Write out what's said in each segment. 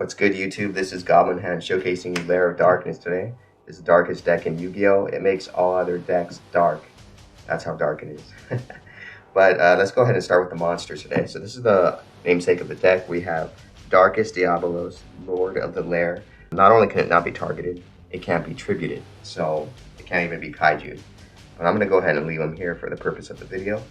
What's good, YouTube? This is Goblinhands showcasing you LAIR of Darkness today. This is the darkest deck in Yu-Gi-Oh! It makes all other decks dark. That's how dark it is. But let's go ahead and start with the monsters today. So this is the namesake of the deck. We have Darkest Diabolos, Lord of the Lair. Not only can it not be targeted, it can't be tributed. So it can't even be kaiju. But I'm going to go ahead and leave them here for the purpose of the video.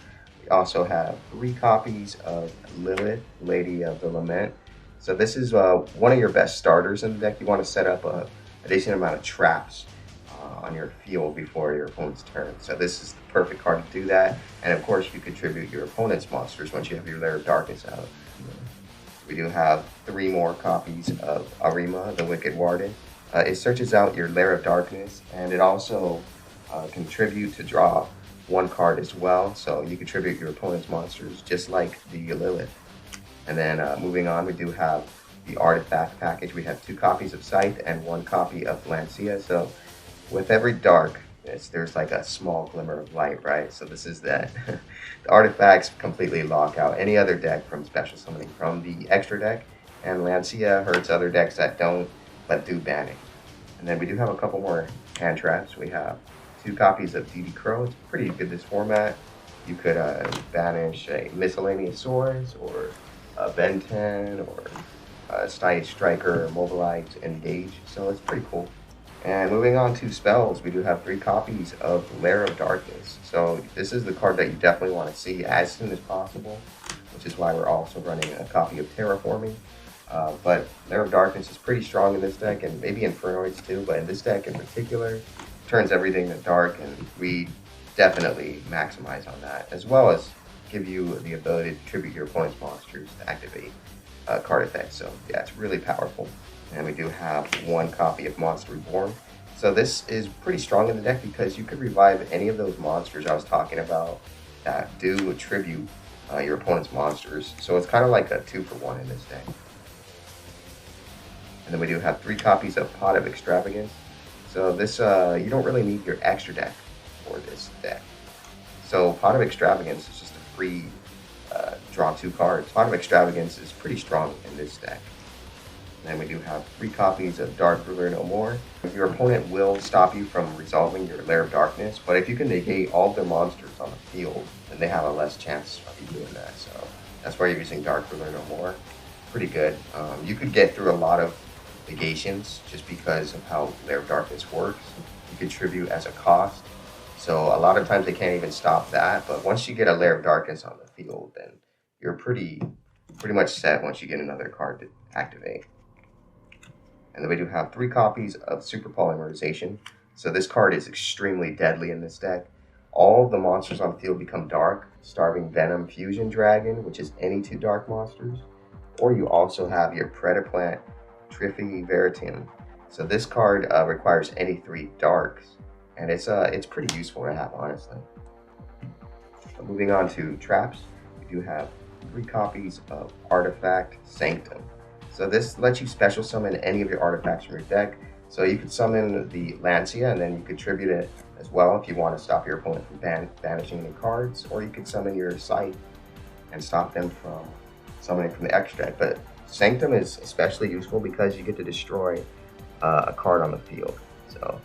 We also have 3 copies of Lilith, Lady of the Lament. So this is one of your best starters in the deck. You want to set up a decent amount of traps on your field before your opponent's turn. So this is the perfect card to do that. And of course, you contribute your opponent's monsters once you have your LAIR of Darkness out. We do have 3 more copies of Arima, the Wicked Warden. It searches out your LAIR of Darkness, and it also contribute to draw 1 card as well. So you contribute your opponent's monsters just like the Lilith. And then moving on, we do have the artifact package. We have 2 copies of Sight and 1 copy of Lancia. So with every darkness, there's like a small glimmer of light, right? So this is that. The artifacts completely lock out any other deck from special summoning from the extra deck. And Lancia hurts other decks that don't, but do banning. And then we do have a couple more hand traps. We have 2 copies of DD Crow. It's pretty good this format. You could banish a Miscellaneous Swords, or Ben 10, or Stage Striker, Mobilize, Engage. So it's pretty cool. And moving on to spells, we do have 3 copies of LAIR of Darkness. So this is the card that you definitely want to see as soon as possible, which is why we're also running a copy of Terraforming. But LAIR of Darkness is pretty strong in this deck, and maybe Infernoids too, but in this deck in particular, turns everything to dark, and we definitely maximize on that, as well as give you the ability to tribute your opponent's monsters to activate card effects. So yeah, it's really powerful. And we do have 1 copy of Monster Reborn. So this is pretty strong in the deck because you could revive any of those monsters I was talking about that do tribute your opponent's monsters. So it's kind of like a 2-for-1 in this deck. And then we do have 3 copies of Pot of Extravagance. So this, you don't really need your extra deck for this deck. So Pot of Extravagance is just a free draw 2 cards. Pot of Extravagance is pretty strong in this deck. And then we do have 3 copies of Dark Ruler No More. Your opponent will stop you from resolving your LAIR of Darkness, but if you can negate all of their monsters on the field, then they have a less chance of you doing that. So that's why you're using Dark Ruler No More. Pretty good. You could get through a lot of negations just because of how LAIR of Darkness works. You contribute as a cost. So a lot of times they can't even stop that, but once you get a LAIR of Darkness on the field, then you're pretty much set once you get another card to activate. And then we do have 3 copies of Super Polymerization. So this card is extremely deadly in this deck. All of the monsters on the field become dark. Starving Venom Fusion Dragon, which is any 2 dark monsters. Or you also have your Predaplant Triffy Veritin. So this card requires any 3 darks. And it's pretty useful to have, honestly. So moving on to traps, we do have 3 copies of Artifact Sanctum. So this lets you special summon any of your artifacts from your deck. So you could summon the Lancia, and then you contribute it as well if you want to stop your opponent from banishing any cards, or you could summon your Sight and stop them from summoning from the extra deck. But Sanctum is especially useful because you get to destroy a card on the field. So,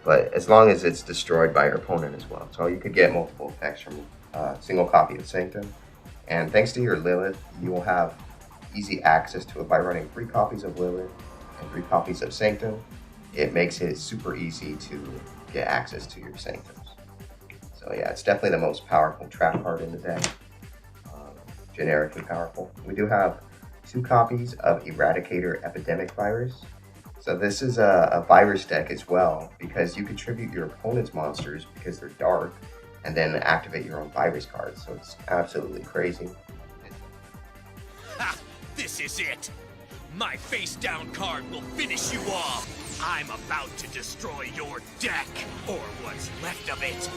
but as long as it's destroyed by your opponent as well. So you could get multiple effects from a single copy of Sanctum. And thanks to your Lilith, you will have easy access to it by running 3 copies of Lilith and 3 copies of Sanctum. It makes it super easy to get access to your Sanctums. So yeah, it's definitely the most powerful trap card in the deck. Generically powerful. We do have 2 copies of Eradicator Epidemic Virus. So this is a virus deck as well, because you contribute your opponent's monsters because they're dark, and then activate your own virus cards. So it's absolutely crazy. Ha! This is it! My face-down card will finish you off! I'm about to destroy your deck, or what's left of it!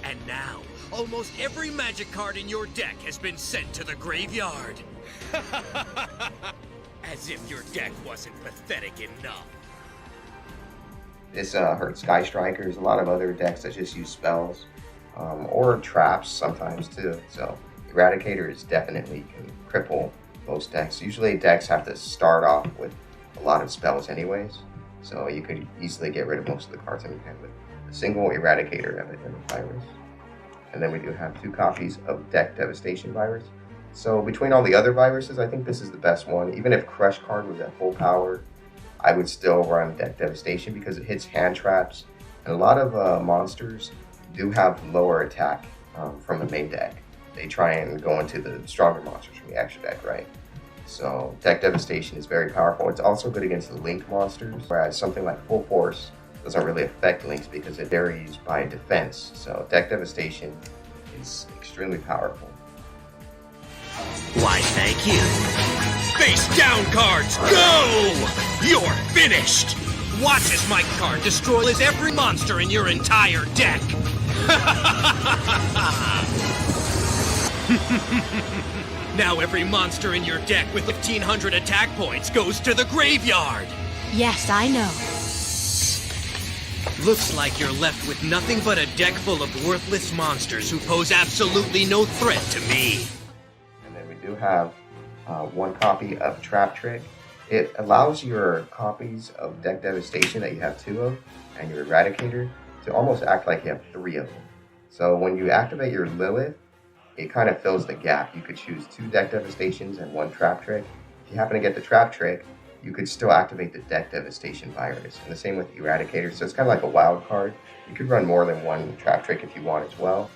And now, almost every magic card in your deck has been sent to the graveyard! As if your deck wasn't pathetic enough. This hurts Sky Strikers, a lot of other decks that just use spells. or traps sometimes too. So Eradicator is definitely can cripple most decks. Usually decks have to start off with a lot of spells anyways, so you could easily get rid of most of the cards in your hand with a single Eradicator Epidemic Virus. And then we do have 2 copies of Deck Devastation Virus. So between all the other viruses, I think this is the best one. Even if Crush card was at full power, I would still run Deck Devastation because it hits hand traps. And a lot of monsters do have lower attack from the main deck. They try and go into the stronger monsters from the extra deck, right? So Deck Devastation is very powerful. It's also good against the Link monsters, whereas something like Full Force doesn't really affect Links because it varies by defense. So Deck Devastation is extremely powerful. Why, thank you. Face down cards, go! You're finished! Watch as my card destroys every monster in your entire deck! Now every monster in your deck with 1,500 attack points goes to the graveyard! Yes, I know. Looks like you're left with nothing but a deck full of worthless monsters who pose absolutely no threat to me. And then we do have 1 copy of Trap Trick. It allows your copies of Deck Devastation that you have 2 of, and your Eradicator, to almost act like you have 3 of them. So when you activate your Lilith, it kind of fills the gap. You could choose 2 Deck Devastations and 1 Trap Trick. If you happen to get the Trap Trick, you could still activate the Deck Devastation Virus. And the same with Eradicator, so it's kind of like a wild card. You could run more than 1 Trap Trick if you want as well.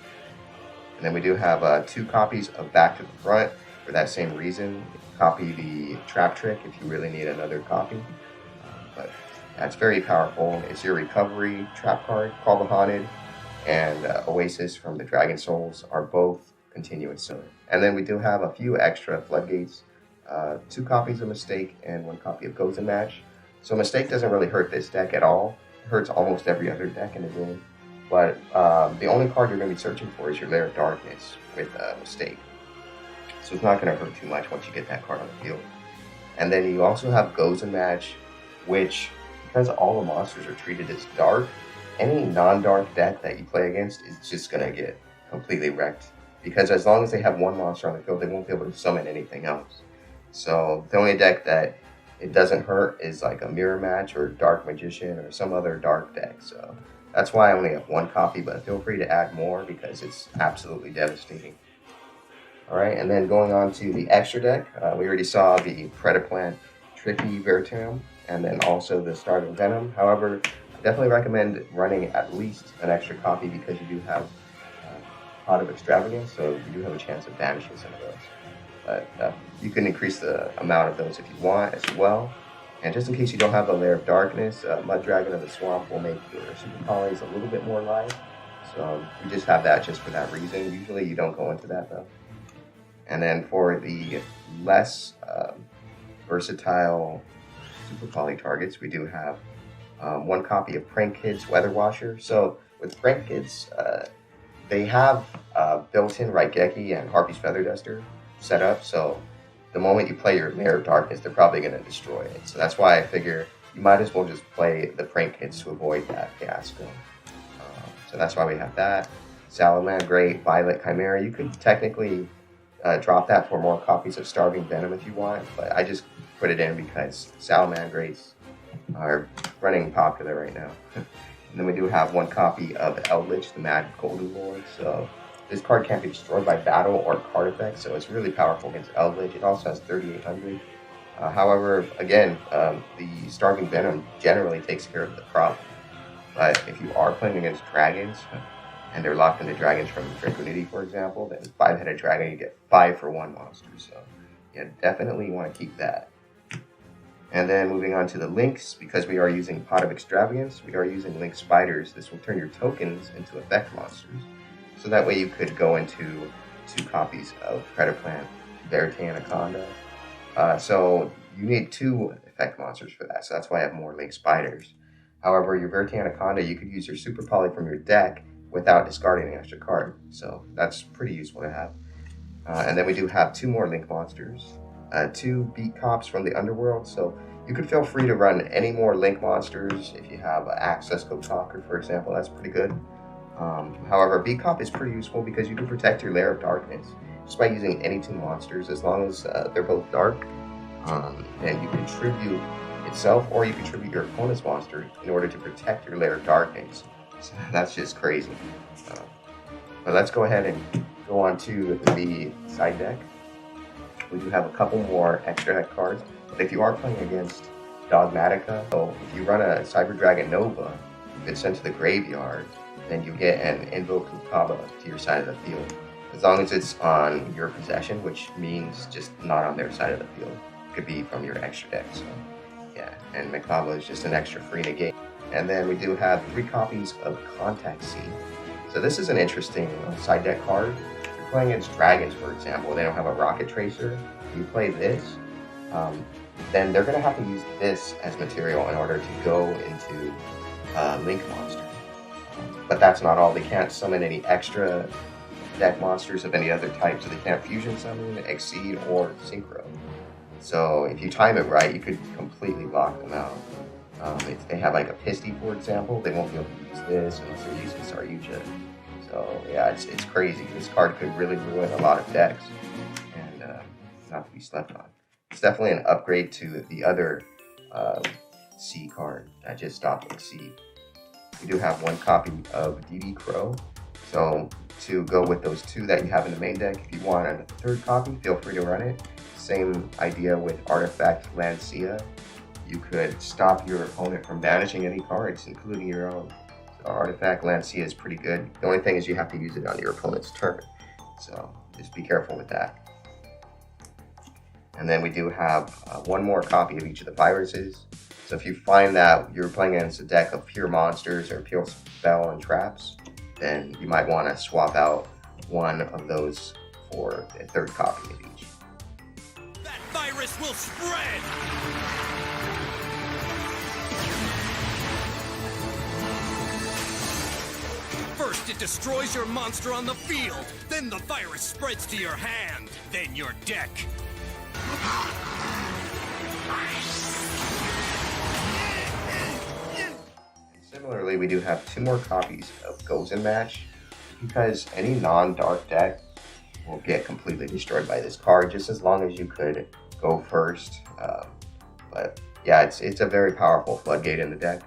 And then we do have 2 copies of Back to the Front for that same reason. Copy the Trap Trick if you really need another copy. But that's very powerful. It's your recovery trap card. Call the Haunted and Oasis from the Dragon Souls are both continuous. And then we do have a few extra Floodgates. 2 copies of Mistake and 1 copy of Gozen Match. So Mistake doesn't really hurt this deck at all. It hurts almost every other deck in the game. But the only card you're going to be searching for is your Lair of Darkness with Mistake. So it's not going to hurt too much once you get that card on the field. And then you also have Gozen Match, which, because all the monsters are treated as dark, any non-dark deck that you play against is just going to get completely wrecked. Because as long as they have 1 monster on the field, they won't be able to summon anything else. So the only deck that it doesn't hurt is like a Mirror Match or Dark Magician or some other dark deck. So that's why I only have 1 copy, but feel free to add more because it's absolutely devastating. Alright, and then going on to the extra deck, we already saw the Predaplant Tricky Vertum and then also the Starving Venom. However, I definitely recommend running at least an extra copy because you do have Pot of Extravagance, so you do have a chance of banishing some of those. But you can increase the amount of those if you want as well. And just in case you don't have the Lair of Darkness, Mud Dragon of the Swamp will make your Super Polys a little bit more live. So we just have that just for that reason. Usually you don't go into that though. And then for the less versatile Super Poly targets, we do have 1 copy of Prank Kids Weather Washer. So with Prank Kids, they have built-in Raigeki and Harpy's Feather Duster set up. So the moment you play your Lair of Darkness, they're probably going to destroy it. So that's why I figure you might as well just play the Prank Kids to avoid that fiasco. So that's why we have that. Salamangreat, Violet Chimera. You could technically drop that for more copies of Starving Venom if you want, but I just put it in because Salamangreats are running popular right now. And then we do have 1 copy of Eldritch, the Mad Golden Lord. So this card can't be destroyed by battle or card effect, so it's really powerful against Eldritch. It also has 3,800. However, again, the Starving Venom generally takes care of the problem. But if you are playing against dragons, and they're locked into dragons from Dragonity, for example, then 5-headed dragon, you get 5 for 1 monster. So you definitely want to keep that. And then moving on to the links, because we are using Pot of Extravagance, we are using Link Spiders. This will turn your tokens into effect monsters. So that way you could go into 2 copies of Predaplant, Verte Anaconda. So you need 2 effect monsters for that, so that's why I have more Link Spiders. However, your Verte Anaconda, you could use your Super Poly from your deck without discarding an extra card. So that's pretty useful to have. And then we do have 2 more Link monsters. 2 Beat Cops from the Underworld. So you could feel free to run any more Link monsters if you have Access Go Talker, for example. That's pretty good. However, B-Cop is pretty useful because you can protect your Lair of Darkness just by using any two monsters as long as they're both dark. And you contribute itself or you contribute your opponent's monster in order to protect your Lair of Darkness. So that's just crazy. But let's go ahead and go on to the side deck. We do have a couple more extra deck cards, but if you are playing against Dogmatica, so if you run a Cyber Dragon Nova, if it's sent to the graveyard, then you get an Invoke Kukaba to your side of the field. As long as it's on your possession, which means just not on their side of the field. It could be from your extra deck, so yeah. And Mikaba is just an extra free negate. And then we do have 3 copies of Contact Seed. So this is an interesting side deck card. If you're playing against dragons, for example, they don't have a Rocket Tracer. You play this, then they're going to have to use this as material in order to go into Link Monster. But that's not all. They can't summon any extra deck monsters of any other type, so they can't fusion summon, exceed, or synchro. So if you time it right, you could completely lock them out. If they have like a Pisty, for example, they won't be able to use this unless they're using Saryuja. So yeah, it's crazy. This card could really ruin a lot of decks, and not to be slept on. It's definitely an upgrade to the other C card that just stopped with C. We do have 1 copy of DD Crow. So to go with those 2 that you have in the main deck, if you want a 3rd copy, feel free to run it. Same idea with Artifact Lancia. You could stop your opponent from banishing any cards, including your own. So Artifact Lancia is pretty good. The only thing is you have to use it on your opponent's turn. So just be careful with that. And then we do have 1 more copy of each of the viruses. So if you find that you're playing against a deck of pure monsters or pure spell and traps, then you might want to swap out 1 of those for a 3rd copy of each. That virus will spread! First it destroys your monster on the field, then the virus spreads to your hand, then your deck. Similarly, we do have 2 more copies of Gozen Match, because any non-dark deck will get completely destroyed by this card, just as long as you could go first. But yeah, it's a very powerful floodgate in the deck.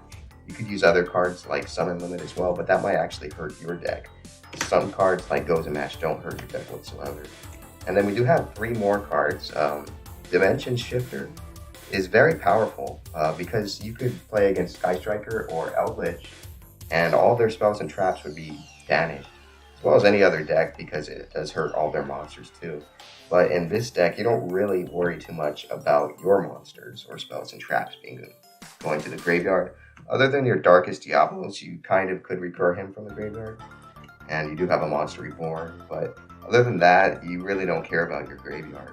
You could use other cards like Summon Limit as well, but that might actually hurt your deck. Some cards like Gozen Match don't hurt your deck whatsoever. And then we do have 3 more cards. Dimension Shifter is very powerful because you could play against Sky Striker or Eldritch, and all their spells and traps would be banished, as well as any other deck, because it does hurt all their monsters too. But in this deck, you don't really worry too much about your monsters or spells and traps going to the graveyard. Other than your Darkest Diablos, you kind of could recur him from the graveyard, and you do have a Monster Reborn, but other than that, you really don't care about your graveyard.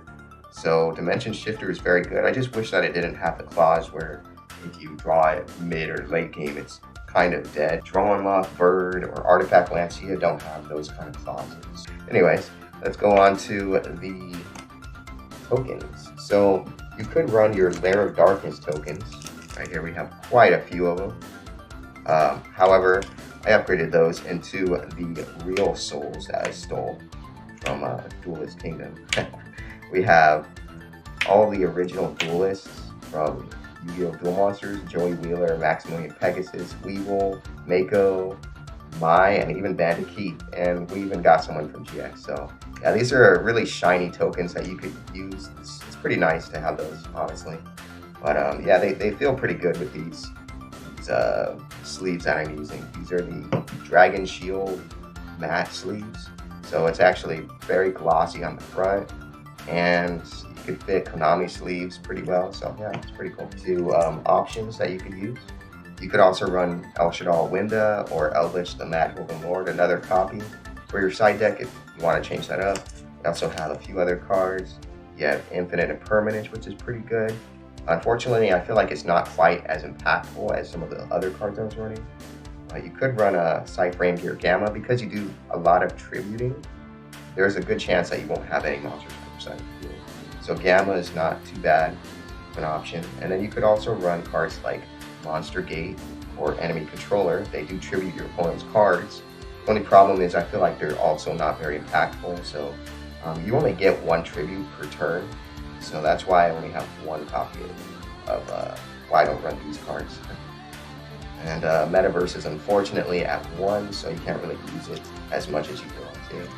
So Dimension Shifter is very good. I just wish that it didn't have the clause where if you draw it mid or late game, it's kind of dead. Draw Unlock, Bird, or Artifact Lancia don't have those kind of clauses. Anyways, let's go on to the tokens. So you could run your Lair of Darkness tokens. Right here we have quite a few of them. However, I upgraded those into the real souls that I stole from Duelist Kingdom. We have all the original duelists from Yu-Gi-Oh! Duel Monsters: Joey Wheeler, Maximilian Pegasus, Weevil, Mako, Mai, and even Bandit Keith. And we even got someone from GX. So yeah, these are really shiny tokens that you could use. It's pretty nice to have those, honestly. But yeah, they feel pretty good with these sleeves that I'm using. These are the Dragon Shield matte sleeves. So it's actually very glossy on the front, and you could fit Konami sleeves pretty well. So yeah, it's pretty cool. 2 options that you could use. You could also run El Shaddai Winda or Eldritch the Mad Golden Lord, another copy for your side deck if you want to change that up. You also have a few other cards. You have Infinite Impermanence, which is pretty good. Unfortunately, I feel like it's not quite as impactful as some of the other cards I was running. You could run a Cyframe Gear Gamma because you do a lot of tributing. There's a good chance that you won't have any monsters on your side. So Gamma is not too bad of an option. And then you could also run cards like Monster Gate or Enemy Controller. They do tribute your opponent's cards, Only problem is I feel like they're also not very impactful, so you only get one tribute per turn, so that's why I only have one copy of why I don't run these cards. And Metaverse is unfortunately at 1, so you can't really use it as much as you want to.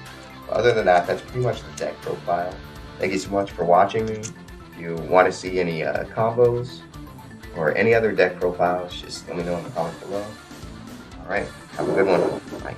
But other than that, that's pretty much the deck profile. Thank you so much for watching me. If you want to see any combos or any other deck profiles, just let me know in the comments below. Alright, have a good one. Bye.